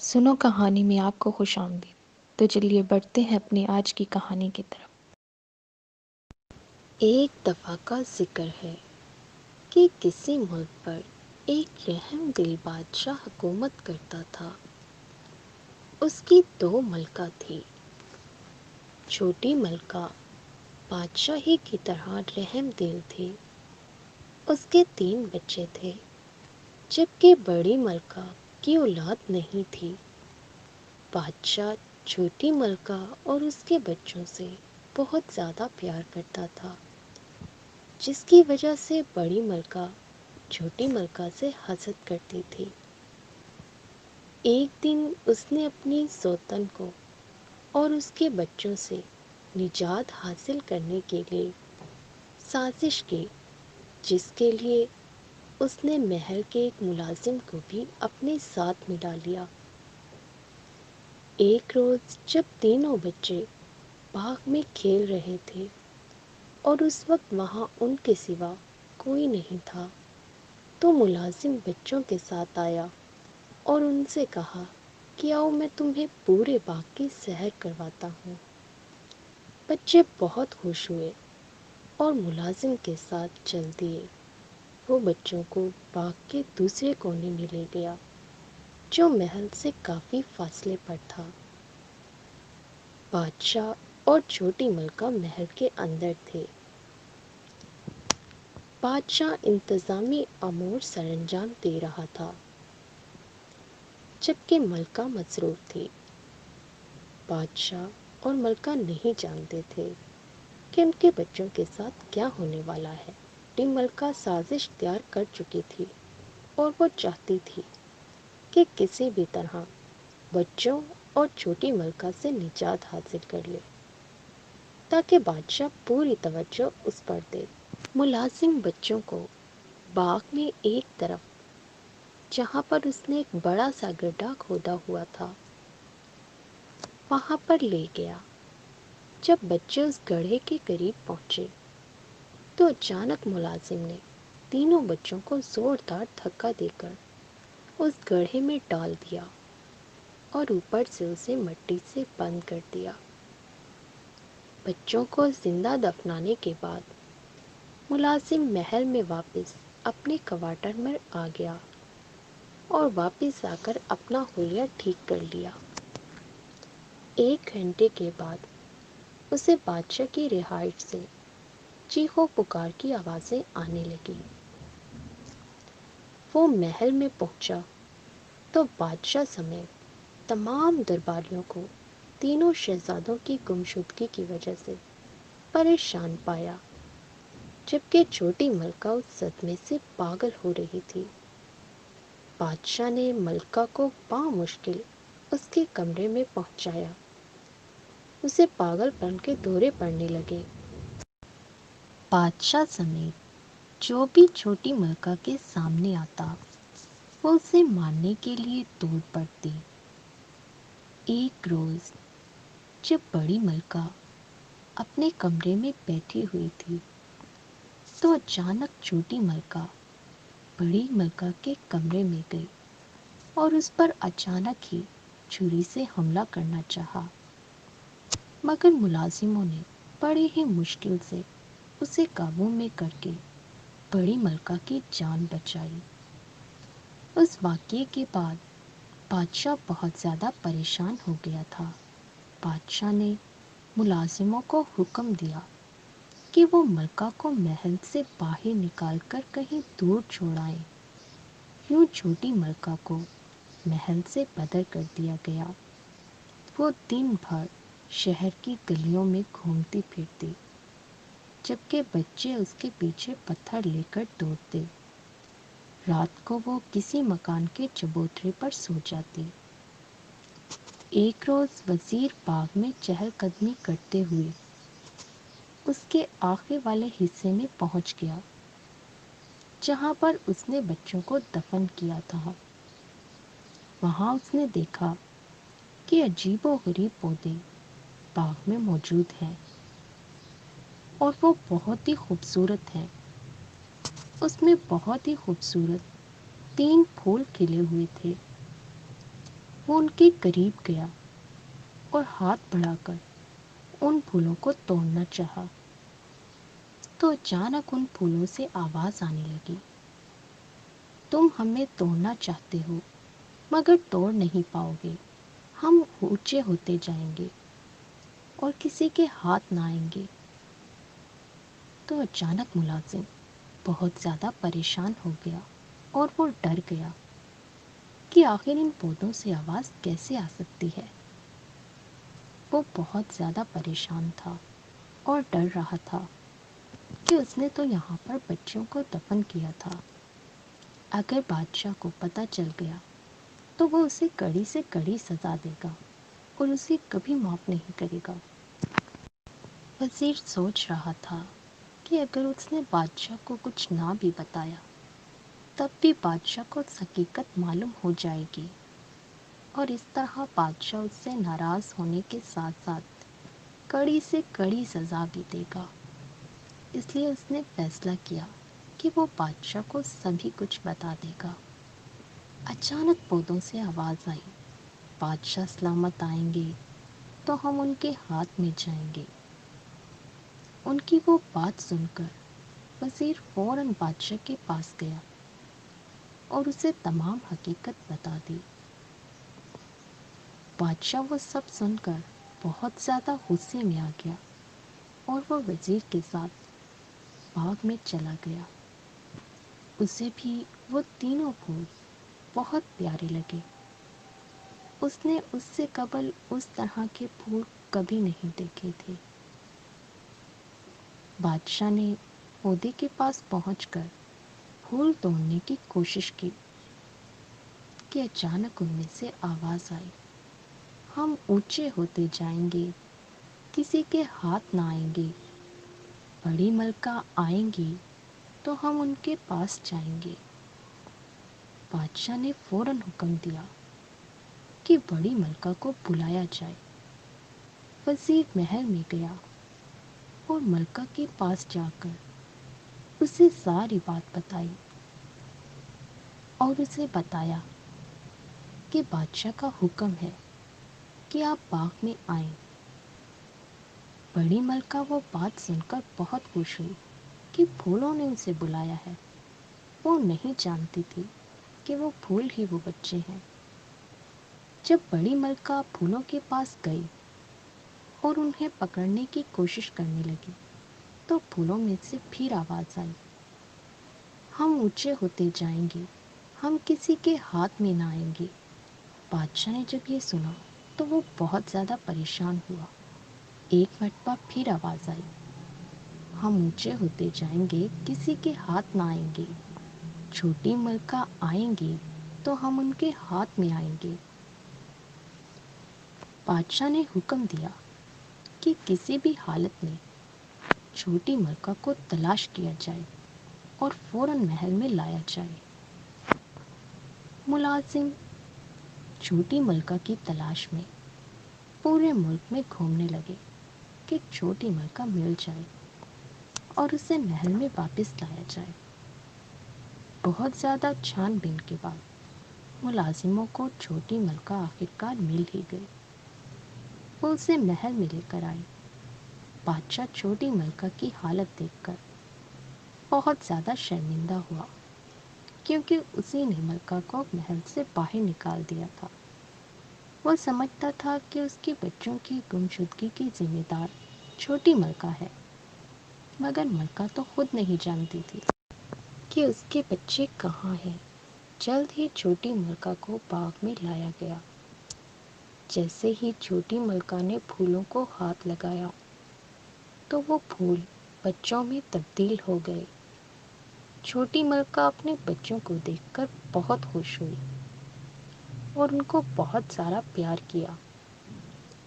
سنو کہانی میں آپ کو خوش آمدید۔ تو چلیے بڑھتے ہیں اپنی آج کی کہانی کی طرف۔ ایک دفعہ کا ذکر ہے کہ کسی ملک پر ایک رحم دل بادشاہ حکومت کرتا تھا۔ اس کی 2 ملکہ تھی۔ چھوٹی ملکہ بادشاہ ہی کی طرح رحم دل تھی۔ اس کے 3 بچے تھے، جبکہ بڑی ملکہ کی اولاد نہیں تھی۔ بادشاہ چھوٹی ملکہ اور اس کے بچوں سے بہت زیادہ پیار کرتا تھا، جس کی وجہ سے بڑی ملکہ چھوٹی ملکہ سے حسد کرتی تھی۔ ایک دن اس نے اپنی سوتن کو اور اس کے بچوں سے نجات حاصل کرنے کے لیے سازش کی، جس کے لیے اس نے محل کے ایک ملازم کو بھی اپنے ساتھ ملا لیا۔ ایک روز جب تینوں بچے باغ میں کھیل رہے تھے اور اس وقت وہاں ان کے سوا کوئی نہیں تھا، تو ملازم بچوں کے ساتھ آیا اور ان سے کہا کہ آؤ میں تمہیں پورے باغ کی سیر کرواتا ہوں۔ بچے بہت خوش ہوئے اور ملازم کے ساتھ چل دیے۔ وہ بچوں کو باغ کے دوسرے کونے میں لے گیا، جو محل سے کافی فاصلے پر تھا۔ بادشاہ اور چھوٹی ملکہ محل کے اندر تھے۔ بادشاہ انتظامی امور سر انجام دے رہا تھا، جبکہ ملکہ مصروف تھی۔ بادشاہ اور ملکہ نہیں جانتے تھے کہ ان کے بچوں کے ساتھ کیا ہونے والا ہے۔ چھوٹی ملکہ سازش تیار کر چکی تھی اور وہ چاہتی تھی کہ کسی بھی طرح بچوں اور چھوٹی ملکہ سے نجات حاصل کر لے، تاکہ بادشاہ پوری توجہ اس پر دے۔ ملازم بچوں کو باغ میں ایک طرف، جہاں پر اس نے ایک بڑا سا گڈھا کھودا ہوا تھا، وہاں پر لے گیا۔ جب بچے اس گڑھے کے قریب پہنچے تو اچانک ملازم نے تینوں بچوں کو زوردار دھکا دے کر اس گڑھے میں ڈال دیا اور اوپر سے اسے مٹی سے بند کر دیا۔ بچوں کو زندہ دفنانے کے بعد ملازم محل میں واپس اپنے کوارٹر میں آ گیا اور واپس آ کر اپنا حلیہ ٹھیک کر لیا۔ 1 گھنٹے کے بعد اسے بادشاہ کی رہائش سے چیخو پکار کی آوازیں آنے لگیں۔ وہ محل میں پہنچا تو بادشاہ سمیت تمام درباریوں کو تینوں شہزادوں کی گمشدگی کی وجہ سے پریشان پایا، جبکہ چھوٹی ملکہ اس صدمے سے پاگل ہو رہی تھی۔ بادشاہ نے ملکہ کو بامشکل اس کے کمرے میں پہنچایا۔ اسے پاگل پن کے دورے پڑنے لگے۔ بادشاہ سمیت جو بھی چھوٹی ملکہ کے سامنے آتا، وہ اسے مارنے کے لیے توڑ پڑتی۔ ایک روز جب بڑی ملکہ اپنے کمرے میں بیٹھی ہوئی تھی تو اچانک چھوٹی ملکہ بڑی ملکہ کے کمرے میں گئی اور اس پر اچانک ہی چھری سے حملہ کرنا چاہا، مگر ملازموں نے بڑے ہی مشکل سے اسے قابو میں کر کے بڑی ملکہ کی جان بچائی۔ اس واقعے کے بعد بادشاہ بہت زیادہ پریشان ہو گیا تھا۔ بادشاہ نے ملازموں کو حکم دیا کہ وہ ملکہ کو محل سے باہر نکال کر کہیں دور چھوڑائیں۔ یوں چھوٹی ملکہ کو محل سے بدر کر دیا گیا۔ وہ دن بھر شہر کی گلیوں میں گھومتی پھرتی، جبکہ بچے اس کے پیچھے پتھر لے کر دوڑتے۔ رات کو وہ کسی مکان کے چبوترے پر سو جاتی۔ ایک روز وزیر باغ میں چہل قدمی کرتے ہوئے اس کے آخر والے حصے میں پہنچ گیا، جہاں پر اس نے بچوں کو دفن کیا تھا۔ وہاں اس نے دیکھا کہ عجیب و غریب پودے باغ میں موجود ہیں اور وہ بہت ہی خوبصورت ہیں۔ اس میں بہت ہی خوبصورت 3 پھول کھلے ہوئے تھے۔ وہ ان کے قریب گیا اور ہاتھ بڑھا کر ان پھولوں کو توڑنا چاہا تو اچانک ان پھولوں سے آواز آنے لگی، تم ہمیں توڑنا چاہتے ہو مگر توڑ نہیں پاؤ گے، ہم اونچے ہوتے جائیں گے اور کسی کے ہاتھ نہ آئیں گے۔ تو اچانک ملازم بہت زیادہ پریشان ہو گیا اور وہ ڈر گیا کہ آخر ان پودوں سے آواز کیسے آ سکتی ہے۔ وہ بہت زیادہ پریشان تھا اور ڈر رہا تھا کہ اس نے تو یہاں پر بچوں کو دفن کیا تھا، اگر بادشاہ کو پتہ چل گیا تو وہ اسے کڑی سے کڑی سزا دے گا اور اسے کبھی معاف نہیں کرے گا۔ وزیر سوچ رہا تھا کہ اگر اس نے بادشاہ کو کچھ نہ بھی بتایا تب بھی بادشاہ کو حقیقت معلوم ہو جائے گی اور اس طرح بادشاہ اس سے ناراض ہونے کے ساتھ ساتھ کڑی سے کڑی سزا بھی دے گا۔ اس لیے اس نے فیصلہ کیا کہ وہ بادشاہ کو سبھی کچھ بتا دے گا۔ اچانک پودوں سے آواز آئی، بادشاہ سلامت آئیں گے تو ہم ان کے ہاتھ میں جائیں گے۔ ان کی وہ بات سن کر وزیر فوراً بادشاہ کے پاس گیا اور اسے تمام حقیقت بتا دی۔ بادشاہ وہ سب سن کر بہت زیادہ غصے میں آ گیا اور وہ وزیر کے ساتھ باغ میں چلا گیا۔ اسے بھی وہ تینوں پھول بہت پیارے لگے۔ اس نے اس سے قبل اس طرح کے پھول کبھی نہیں دیکھے تھے۔ بادشاہ نے پودے کے پاس پہنچ کر پھول توڑنے کی کوشش کی کہ اچانک ان میں سے آواز آئی، ہم اونچے ہوتے جائیں گے، کسی کے ہاتھ نہ آئیں گے، بڑی ملکہ آئیں گی تو ہم ان کے پاس جائیں گے۔ بادشاہ نے فوراً حکم دیا کہ بڑی ملکہ کو بلایا جائے۔ وزیر محل میں گیا اور ملکہ کے پاس جا کر اسے ساری بات بتائی اور اسے بتایا کہ بادشاہ کا حکم ہے کہ آپ باغ میں آئیں۔ بڑی ملکہ وہ بات سن کر بہت خوش ہوئی کہ پھولوں نے اسے بلایا ہے۔ وہ نہیں جانتی تھی کہ وہ پھول ہی وہ بچے ہیں۔ جب بڑی ملکہ پھولوں کے پاس گئی اور انہیں پکڑنے کی کوشش کرنے لگی تو پھولوں میں سے پھر آواز آئی، ہم اونچے ہوتے جائیں گے، ہم کسی کے ہاتھ میں نہ آئیں گے۔ بادشاہ نے جب یہ سنا تو وہ بہت زیادہ پریشان ہوا۔ ایک مرتبہ پھر آواز آئی، ہم اونچے ہوتے جائیں گے، کسی کے ہاتھ نہ آئیں گے، چھوٹی ملکہ آئیں گی تو ہم ان کے ہاتھ میں آئیں گے۔ بادشاہ نے حکم دیا کہ کسی بھی حالت میں چھوٹی ملکہ کو تلاش کیا جائے اور فوراً محل میں لایا جائے۔ ملازم چھوٹی ملکہ کی تلاش میں پورے ملک میں گھومنے لگے کہ چھوٹی ملکہ مل جائے اور اسے محل میں واپس لایا جائے۔ بہت زیادہ چھان بین کے بعد ملازموں کو چھوٹی ملکہ آخرکار مل ہی گئی۔ وہ اسے محل میں لے کر آئے۔ بادشاہ چھوٹی ملکہ کی حالت دیکھ کر بہت زیادہ شرمندہ ہوا کیونکہ اسی نے ملکہ کو محل سے باہر نکال دیا تھا۔ وہ سمجھتا تھا کہ اس کے بچوں کی گمشدگی کی ذمہ دار چھوٹی ملکہ ہے، مگر ملکہ تو خود نہیں جانتی تھی کہ اس کے بچے کہاں ہیں۔ جلد ہی چھوٹی ملکہ کو باغ میں لایا گیا۔ جیسے ہی چھوٹی ملکہ نے پھولوں کو ہاتھ لگایا تو وہ پھول بچوں میں تبدیل ہو گئے۔ چھوٹی ملکہ اپنے بچوں کو دیکھ کر بہت خوش ہوئی اور ان کو بہت سارا پیار کیا۔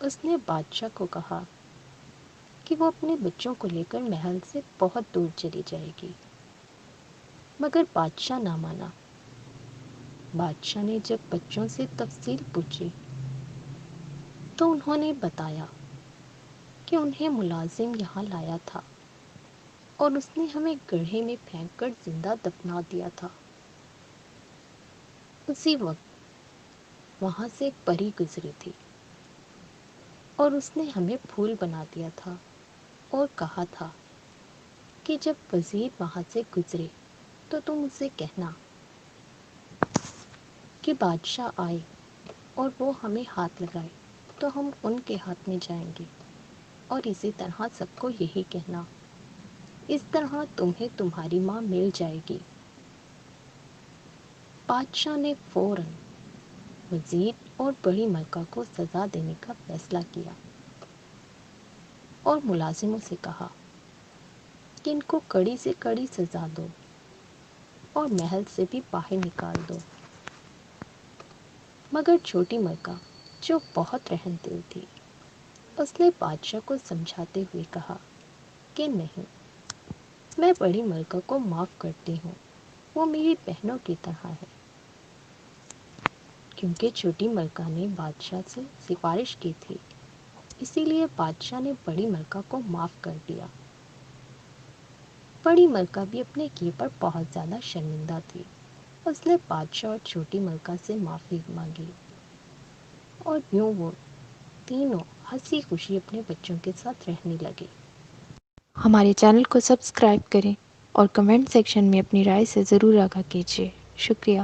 اس نے بادشاہ کو کہا کہ وہ اپنے بچوں کو لے کر محل سے بہت دور چلی جائے گی، مگر بادشاہ نہ مانا۔ بادشاہ نے جب بچوں سے تفصیل پوچھی تو انہوں نے بتایا کہ انہیں ملازم یہاں لایا تھا اور اس نے ہمیں گڑھے میں پھینک کر زندہ دفنا دیا تھا۔ اسی وقت وہاں سے ایک پری گزری تھی اور اس نے ہمیں پھول بنا دیا تھا اور کہا تھا کہ جب وزیر وہاں سے گزرے تو تم اسے کہنا کہ بادشاہ آئے اور وہ ہمیں ہاتھ لگائے تو ہم ان کے ہاتھ میں جائیں گے، اور اسی طرح سب کو یہی کہنا، اس طرح تمہیں تمہاری ماں مل جائے گی۔ بادشاہ نے فوراً وزیر اور بڑی ملکہ کو سزا دینے کا فیصلہ کیا اور ملازموں سے کہا کہ ان کو کڑی سے کڑی سزا دو اور محل سے بھی باہر نکال دو۔ مگر چھوٹی ملکہ جو بہت رحم دل تھی، اس نے بادشاہ کو سمجھاتے ہوئے کہا کہ نہیں، میں بڑی ملکہ کو معاف کرتی ہوں، وہ میری بہنوں کی طرح ہے۔ کیونکہ چھوٹی ملکہ نے بادشاہ سے سفارش کی تھی، اسی لیے بادشاہ نے بڑی ملکہ کو معاف کر دیا۔ بڑی ملکہ بھی اپنے کیے پر بہت زیادہ شرمندہ تھی۔ اس نے بادشاہ اور چھوٹی ملکہ سے معافی مانگی، اور یوں وہ تینوں ہنسی خوشی اپنے بچوں کے ساتھ رہنے لگے۔ ہمارے چینل کو سبسکرائب کریں اور کمنٹ سیکشن میں اپنی رائے سے ضرور آگاہ کیجیے۔ شکریہ۔